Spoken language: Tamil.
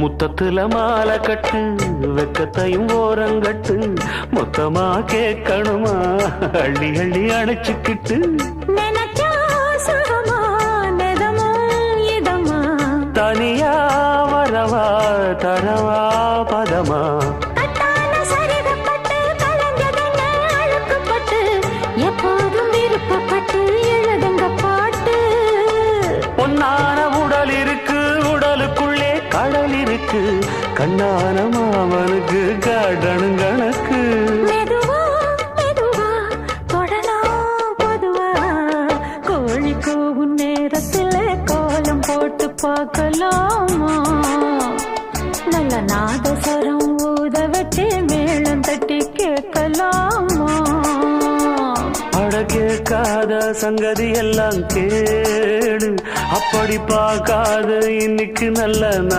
முத்தத்துல மாலை கட்டு வெக்கத்தையும் ஓரங்கட்டு மொத்தமா கேட்கணுமா அள்ளி அள்ளி அணைச்சுக்கிட்டு தனியா வரவா தரவா பதமா எப்போதும் விருப்பப்பட்டு எழுதுங்க பாட்டு பொன்னான உடல் இருக்கு உடலுக்குள்ளே கடல் இருக்கு கண்ணான மாமனுக்கு காடணும் கணக்கு மெதுவா மெதுவா தொடலாம் பொதுவா கோழி கூவும் நேரத்துல கோலம் போட்டு பார்க்கலாமா நல்ல நாதஸ்வரம் ஊத வச்சு மேளம் தட்டி கேட்கலாமா அட கேட்காத சங்கதி எல்லாம் கேடு அப்படி பார்க்காத இன்னைக்கு நல்ல